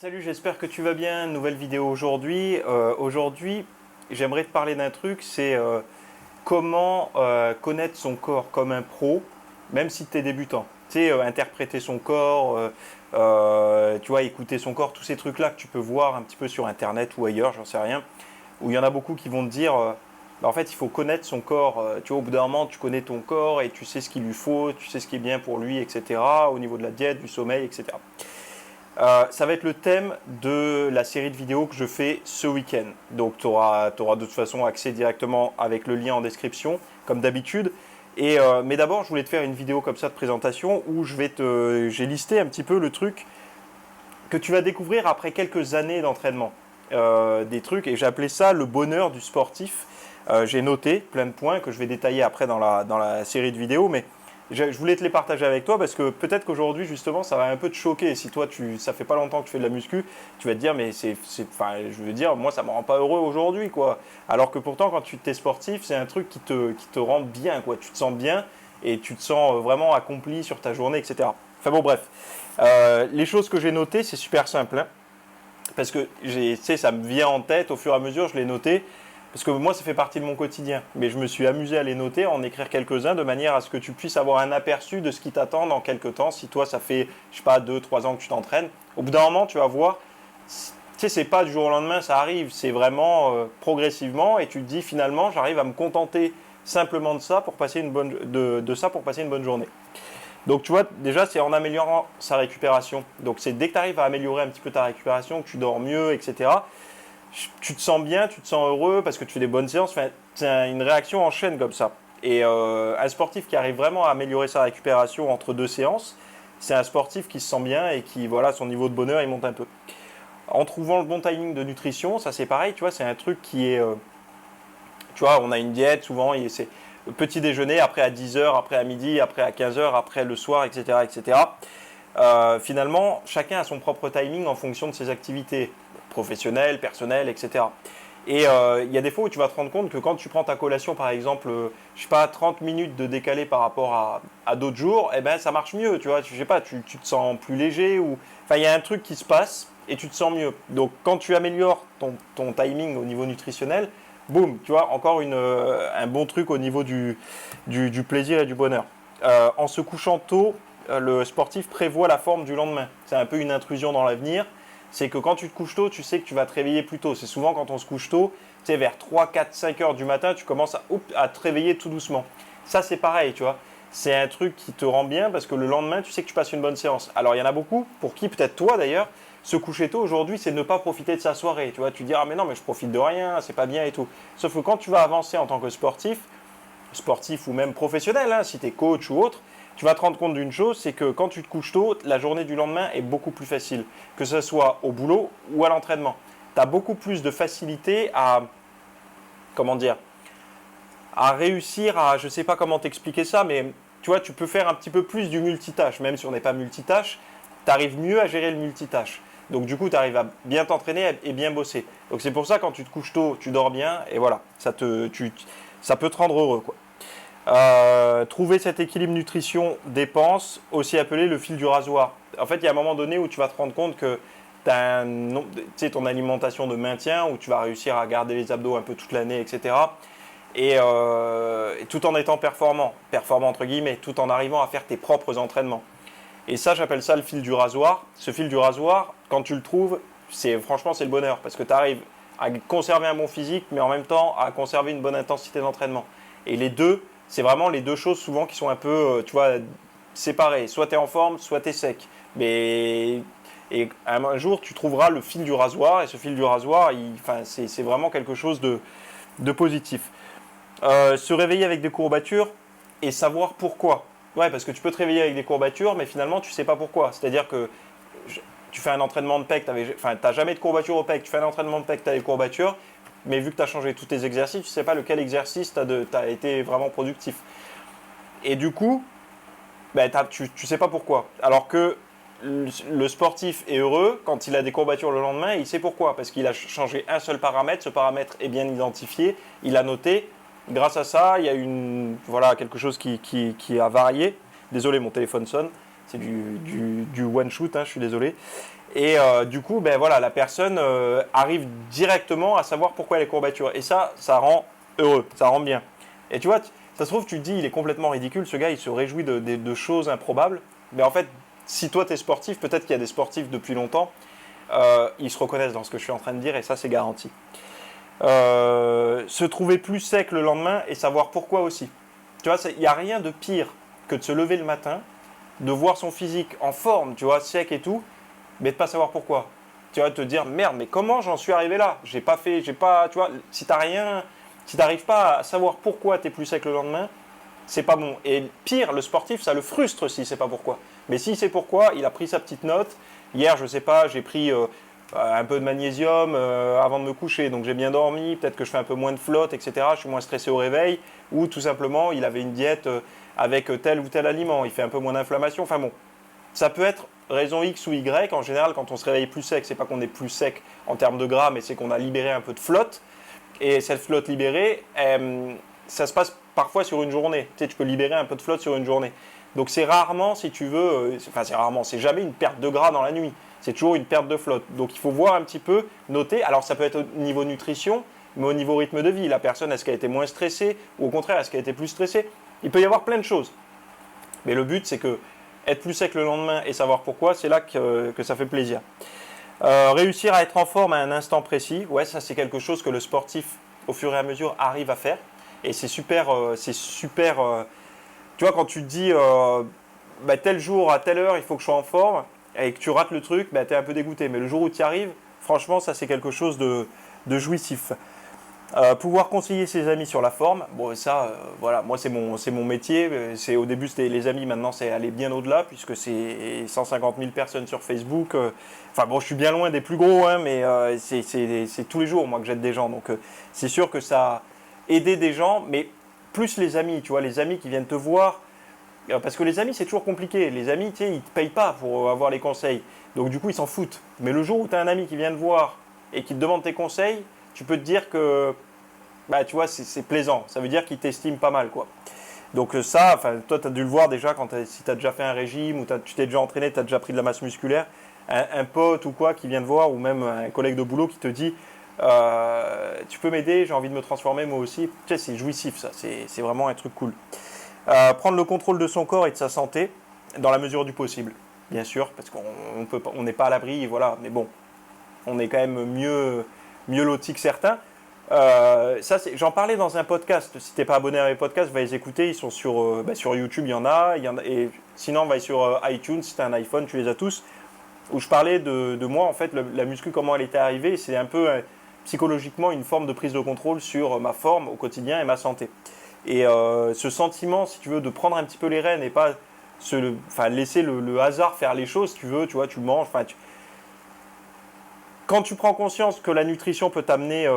Salut, j'espère que tu vas bien. Nouvelle vidéo aujourd'hui. Aujourd'hui, j'aimerais te parler d'un truc, c'est comment connaître son corps comme un pro, même si tu es débutant. Tu sais, interpréter son corps, tu vois, écouter son corps, tous ces trucs-là que tu peux voir un petit peu sur Internet ou ailleurs, j'en sais rien. Où il y en a beaucoup qui vont te dire, bah, en fait, il faut connaître son corps. Tu vois, au bout d'un moment, tu connais ton corps et tu sais ce qu'il lui faut, tu sais ce qui est bien pour lui, etc. Au niveau de la diète, du sommeil, etc. Ça va être le thème de la série de vidéos que je fais ce week-end. Donc tu auras de toute façon accès directement avec le lien en description, comme d'habitude. Mais d'abord, je voulais te faire une vidéo comme ça de présentation où j'ai listé un petit peu le truc que tu vas découvrir après quelques années d'entraînement. Des trucs, et j'ai appelé ça le bonheur du sportif. J'ai noté plein de points que je vais détailler après dans la série de vidéos, mais je voulais te les partager avec toi parce que peut-être qu'aujourd'hui, justement, ça va un peu te choquer. Si toi, ça fait pas longtemps que tu fais de la muscu, tu vas te dire, mais enfin, je veux dire, moi, ça me rend pas heureux aujourd'hui, quoi. Alors que pourtant, quand tu t'es sportif, c'est un truc qui te rend bien, quoi. Tu te sens bien et tu te sens vraiment accompli sur ta journée, etc. Enfin bon, bref. Les choses que j'ai notées, c'est super simple, hein, parce que tu sais, ça me vient en tête au fur et à mesure, je l'ai noté. Parce que moi, ça fait partie de mon quotidien. Mais je me suis amusé à les noter, en écrire quelques-uns, de manière à ce que tu puisses avoir un aperçu de ce qui t'attend dans quelques temps. Si toi, ça fait, je sais pas, 2, 3 ans que tu t'entraînes, au bout d'un moment, tu vas voir, tu sais, c'est pas du jour au lendemain, ça arrive. C'est vraiment progressivement. Et tu te dis, finalement, j'arrive à me contenter simplement de ça pour passer une bonne journée. Donc, tu vois, déjà, c'est en améliorant sa récupération. Donc, c'est dès que tu arrives à améliorer un petit peu ta récupération, que tu dors mieux, etc., tu te sens bien, tu te sens heureux parce que tu fais des bonnes séances. Enfin, c'est une réaction en chaîne comme ça. Et un sportif qui arrive vraiment à améliorer sa récupération entre deux séances, c'est un sportif qui se sent bien et qui, voilà, son niveau de bonheur, il monte un peu. En trouvant le bon timing de nutrition, ça c'est pareil, tu vois, c'est un truc qui est... tu vois, on a une diète, souvent, c'est petit déjeuner, après à 10 h, après à midi, après à 15 h, après le soir, etc. etc. Finalement, chacun a son propre timing en fonction de ses activités professionnelles, personnelles, etc. Et il y a des fois où tu vas te rendre compte que quand tu prends ta collation, par exemple, je sais pas, 30 minutes de décalé par rapport à d'autres jours, eh ben ça marche mieux, tu vois, je sais pas, tu te sens plus léger ou... Enfin, il y a un truc qui se passe et tu te sens mieux. Donc, quand tu améliores ton timing au niveau nutritionnel, boum, tu vois, encore un bon truc au niveau du plaisir et du bonheur. En se couchant tôt, le sportif prévoit la forme du lendemain. C'est un peu une intrusion dans l'avenir. C'est que quand tu te couches tôt, tu sais que tu vas te réveiller plus tôt. C'est souvent quand on se couche tôt, tu sais, vers 3, 4, 5 heures du matin, tu commences à te réveiller tout doucement. Ça, c'est pareil, tu vois. C'est un truc qui te rend bien parce que le lendemain, tu sais que tu passes une bonne séance. Alors, il y en a beaucoup, pour qui, peut-être toi d'ailleurs, se coucher tôt aujourd'hui, c'est ne pas profiter de sa soirée. Tu vois, tu dis, ah mais non, mais je profite de rien, c'est pas bien et tout. Sauf que quand tu vas avancer en tant que sportif ou même professionnel, hein, si tu es coach ou autre, tu vas te rendre compte d'une chose, c'est que quand tu te couches tôt, la journée du lendemain est beaucoup plus facile, que ce soit au boulot ou à l'entraînement. Tu as beaucoup plus de facilité à, comment dire, à réussir à, je ne sais pas comment t'expliquer ça, mais tu vois, tu peux faire un petit peu plus du multitâche, même si on n'est pas multitâche, tu arrives mieux à gérer le multitâche. Donc du coup, tu arrives à bien t'entraîner et bien bosser. Donc c'est pour ça, quand tu te couches tôt, tu dors bien, et voilà, ça peut te rendre heureux, quoi. Trouver cet équilibre nutrition-dépense, aussi appelé le fil du rasoir. En fait, il y a un moment donné où tu vas te rendre compte que tu as ton alimentation de maintien, où tu vas réussir à garder les abdos un peu toute l'année, etc. Et tout en étant performant entre guillemets, tout en arrivant à faire tes propres entraînements. Et ça, j'appelle ça le fil du rasoir. Ce fil du rasoir, quand tu le trouves, franchement, c'est le bonheur, parce que tu arrives à conserver un bon physique, mais en même temps à conserver une bonne intensité d'entraînement. Et les deux, c'est vraiment les deux choses souvent qui sont un peu, tu vois, séparées. Soit tu es en forme, soit tu es sec. Et un jour, tu trouveras le fil du rasoir, et ce fil du rasoir, c'est vraiment quelque chose de positif. Se réveiller avec des courbatures et savoir pourquoi. Ouais, parce que tu peux te réveiller avec des courbatures, mais finalement, tu ne sais pas pourquoi. C'est-à-dire que tu fais un entraînement de pec, tu n'as jamais de courbature au pec, tu fais un entraînement de pec, tu as des courbatures, mais vu que tu as changé tous tes exercices, tu ne sais pas lequel exercice t'a été vraiment productif. Et du coup, ben, tu ne sais pas pourquoi. Alors que le sportif est heureux quand il a des courbatures le lendemain, il sait pourquoi, parce qu'il a changé un seul paramètre, ce paramètre est bien identifié, il a noté. Grâce à ça, il y a quelque chose qui a varié. Désolé, mon téléphone sonne, c'est du one shoot, hein, je suis désolé. Et du coup, ben voilà, la personne arrive directement à savoir pourquoi elle est courbature. Et ça rend heureux, ça rend bien. Et tu vois, ça se trouve, tu te dis, il est complètement ridicule, ce gars, il se réjouit de choses improbables. Mais en fait, si toi, tu es sportif, peut-être qu'il y a des sportifs depuis longtemps, ils se reconnaissent dans ce que je suis en train de dire, et ça, c'est garanti. Se trouver plus sec le lendemain et savoir pourquoi aussi. Tu vois, il n'y a rien de pire que de se lever le matin, de voir son physique en forme, tu vois, sec et tout, mais de pas savoir pourquoi. Tu vas te dire merde, mais comment j'en suis arrivé là? J'ai pas, tu vois, si t'arrives pas à savoir pourquoi tu es plus sec le lendemain, c'est pas bon. Et pire, le sportif, ça le frustre si c'est pas pourquoi. Mais si c'est pourquoi, il a pris sa petite note. Hier, je sais pas, j'ai pris un peu de magnésium avant de me coucher, donc j'ai bien dormi. Peut-être que je fais un peu moins de flotte, etc. Je suis moins stressé au réveil. Ou tout simplement, il avait une diète avec tel ou tel aliment. Il fait un peu moins d'inflammation. Enfin bon, ça peut être raison X ou Y. En général, quand on se réveille plus sec, c'est pas qu'on est plus sec en termes de gras, mais c'est qu'on a libéré un peu de flotte. Et cette flotte libérée, ça se passe parfois sur une journée. Tu sais, tu peux libérer un peu de flotte sur une journée. Donc c'est rarement, si tu veux, c'est jamais une perte de gras dans la nuit. C'est toujours une perte de flotte. Donc il faut voir un petit peu, noter. Alors ça peut être au niveau nutrition, mais au niveau rythme de vie. La personne, est-ce qu'elle a été moins stressée ou au contraire, est-ce qu'elle a été plus stressée? Il peut y avoir plein de choses. Mais le but, c'est que être plus sec le lendemain et savoir pourquoi, c'est là que ça fait plaisir. Réussir à être en forme à un instant précis, ouais, ça c'est quelque chose que le sportif, au fur et à mesure, arrive à faire. Et c'est super, tu vois, quand tu te dis, tel jour, à telle heure, il faut que je sois en forme, et que tu rates le truc, tu es un peu dégoûté. Mais le jour où tu y arrives, franchement, ça c'est quelque chose de jouissif. Pouvoir conseiller ses amis sur la forme, bon ça, voilà, moi c'est mon métier. Au début c'était les amis, maintenant c'est aller bien au-delà puisque c'est 150 000 personnes sur Facebook. Enfin bon, je suis bien loin des plus gros, hein, mais c'est tous les jours moi que j'aide des gens. Donc c'est sûr que ça a aidé des gens, mais plus les amis, tu vois, les amis qui viennent te voir. Parce que les amis c'est toujours compliqué. Les amis, tu sais, ils ne te payent pas pour avoir les conseils. Donc du coup ils s'en foutent. Mais le jour où tu as un ami qui vient te voir et qui te demande tes conseils, tu peux te dire que tu vois, c'est plaisant. Ça veut dire qu'il t'estime pas mal, quoi. Donc ça, toi, tu as dû le voir déjà si tu as déjà fait un régime ou tu t'es déjà entraîné, tu as déjà pris de la masse musculaire. Un pote ou quoi qui vient te voir ou même un collègue de boulot qui te dit tu peux m'aider, j'ai envie de me transformer moi aussi. Tu sais, c'est jouissif, ça. C'est vraiment un truc cool. Prendre le contrôle de son corps et de sa santé dans la mesure du possible, bien sûr, parce qu'on n'est pas à l'abri, voilà. Mais bon, on est quand même mieux loti que certains. J'en parlais dans un podcast. Si tu n'es pas abonné à mes podcasts, va les écouter. Ils sont sur YouTube, il y en a. Et sinon, va sur iTunes. Si tu as un iPhone, tu les as tous. Où je parlais de moi, en fait, la muscu, comment elle était arrivée. C'est un peu psychologiquement une forme de prise de contrôle sur ma forme au quotidien et ma santé. Et ce sentiment, si tu veux, de prendre un petit peu les rênes et pas laisser le hasard faire les choses, si tu veux, tu vois, tu manges. Quand tu prends conscience que la nutrition peut t'amener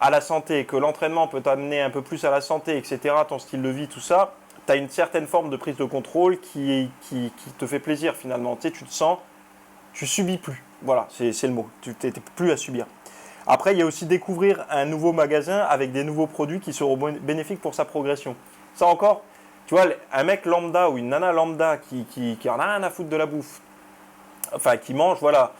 à la santé, que l'entraînement peut t'amener un peu plus à la santé, etc., ton style de vie, tout ça, tu as une certaine forme de prise de contrôle qui te fait plaisir finalement. Tu sais, tu te sens, tu subis plus. Voilà, c'est le mot. Tu n'es plus à subir. Après, il y a aussi découvrir un nouveau magasin avec des nouveaux produits qui seront bénéfiques pour sa progression. Ça encore, tu vois, un mec lambda ou une nana lambda qui en a rien à foutre de la bouffe, enfin qui mange, voilà.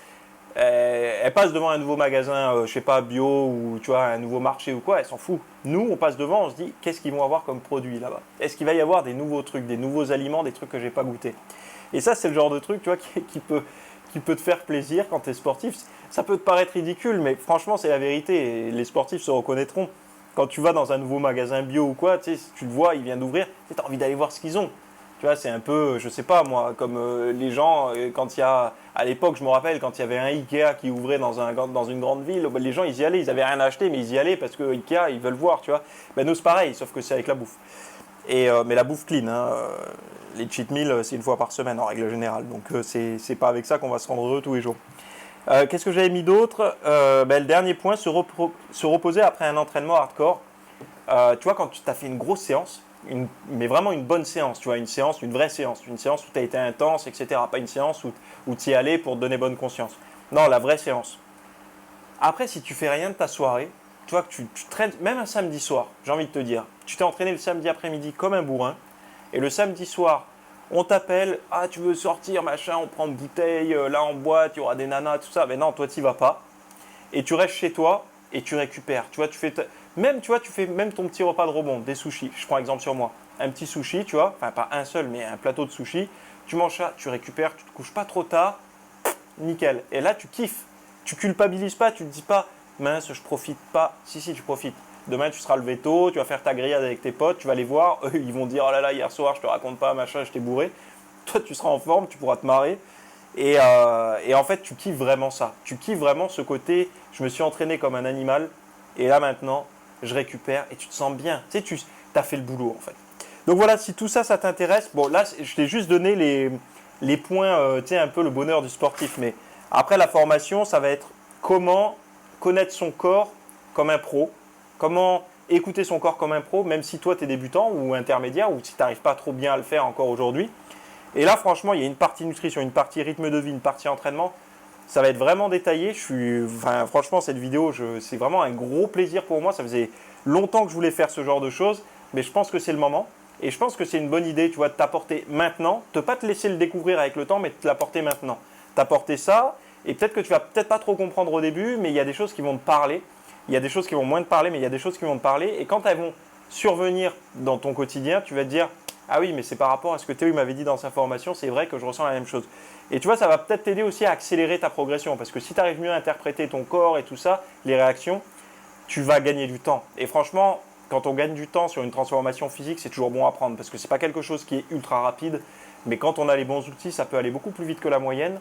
Elle passe devant un nouveau magasin, je sais pas, bio ou tu vois, un nouveau marché ou quoi, elle s'en fout. Nous, on passe devant, on se dit, qu'est-ce qu'ils vont avoir comme produit là-bas? Est-ce qu'il va y avoir des nouveaux trucs, des nouveaux aliments, des trucs que j'ai pas goûté? Et ça, c'est le genre de truc, tu vois, qui peut te faire plaisir quand tu es sportif. Ça peut te paraître ridicule, mais franchement, c'est la vérité. Et les sportifs se reconnaîtront. Quand tu vas dans un nouveau magasin bio ou quoi, tu sais, si tu le vois, il vient d'ouvrir, tu as envie d'aller voir ce qu'ils ont. Tu vois, c'est un peu, je sais pas moi, comme les gens, quand il y a, à l'époque, je me rappelle, quand il y avait un Ikea qui ouvrait dans une grande ville, les gens, ils y allaient, ils avaient rien à acheter, mais ils y allaient parce que Ikea, ils veulent voir, tu vois. Ben, nous, c'est pareil, sauf que c'est avec la bouffe. Mais la bouffe clean, hein, les cheat meals, c'est une fois par semaine en règle générale. Donc, c'est pas avec ça qu'on va se rendre heureux tous les jours. Qu'est-ce que j'avais mis d'autre? Le dernier point, se reposer après un entraînement hardcore. Tu vois, quand tu as fait une grosse séance, mais vraiment une bonne séance, tu vois, une vraie séance, une séance où tu as été intense, etc. Pas une séance où tu y allais pour te donner bonne conscience. Non, la vraie séance. Après, si tu fais rien de ta soirée, tu vois que tu traînes, même un samedi soir, j'ai envie de te dire, tu t'es entraîné le samedi après-midi comme un bourrin, et le samedi soir, On t'appelle, ah tu veux sortir, machin, on prend une bouteille, là en boîte, il y aura des nanas, tout ça. Mais non, toi tu n'y vas pas. Et tu restes chez toi et tu récupères. Tu vois, même, tu vois, tu fais même ton petit repas de rebond, des sushis. Je prends exemple sur moi. Un petit sushi, tu vois, enfin pas un seul, mais un plateau de sushis. Tu manges ça, tu récupères, tu te couches pas trop tard, nickel. Et là, tu kiffes. Tu culpabilises pas, tu te dis pas, mince, je profite pas. Si, si, tu profites. Demain, tu seras levé tôt, tu vas faire ta grillade avec tes potes, tu vas les voir. Eux, ils vont dire, oh là là, hier soir, je te raconte pas, machin, je t'ai bourré. Toi, tu seras en forme, tu pourras te marrer. Et en fait, tu kiffes vraiment ça. Tu kiffes vraiment ce côté, je me suis entraîné comme un animal, et là maintenant, je récupère, et tu te sens bien. Tu sais, tu as fait le boulot, en fait. Donc voilà, si tout ça, ça t'intéresse, bon, là, je t'ai juste donné les points, tu sais, un peu le bonheur du sportif. Mais après, la formation, ça va être comment connaître son corps comme un pro, comment écouter son corps comme un pro, même si toi, tu es débutant ou intermédiaire, ou si tu n'arrives pas trop bien à le faire encore aujourd'hui. Et là, franchement, il y a une partie nutrition, une partie rythme de vie, une partie entraînement. Ça va être vraiment détaillé. Franchement, cette vidéo, c'est vraiment un gros plaisir pour moi. Ça faisait longtemps que je voulais faire ce genre de choses, mais je pense que c'est le moment. Et je pense que c'est une bonne idée, tu vois, de t'apporter maintenant, de ne pas te laisser le découvrir avec le temps, mais de te l'apporter maintenant. T'apporter ça, et peut-être que tu vas peut-être pas trop comprendre au début, mais il y a des choses qui vont te parler. Il y a des choses qui vont moins te parler, mais il y a des choses qui vont te parler. Et quand elles vont survenir dans ton quotidien, tu vas te dire, ah oui, mais c'est par rapport à ce que Théo m'avait dit dans sa formation, c'est vrai que je ressens la même chose. Et tu vois, ça va peut-être t'aider aussi à accélérer ta progression, parce que si tu arrives mieux à interpréter ton corps et tout ça, les réactions, tu vas gagner du temps. Et franchement, quand on gagne du temps sur une transformation physique, c'est toujours bon à prendre, parce que ce n'est pas quelque chose qui est ultra rapide, mais quand on a les bons outils, ça peut aller beaucoup plus vite que la moyenne,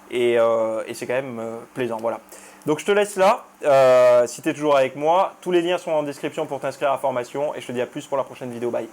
et c'est quand même plaisant. Voilà. Donc je te laisse là, si tu es toujours avec moi. Tous les liens sont en description pour t'inscrire à la formation, et je te dis à plus pour la prochaine vidéo. Bye.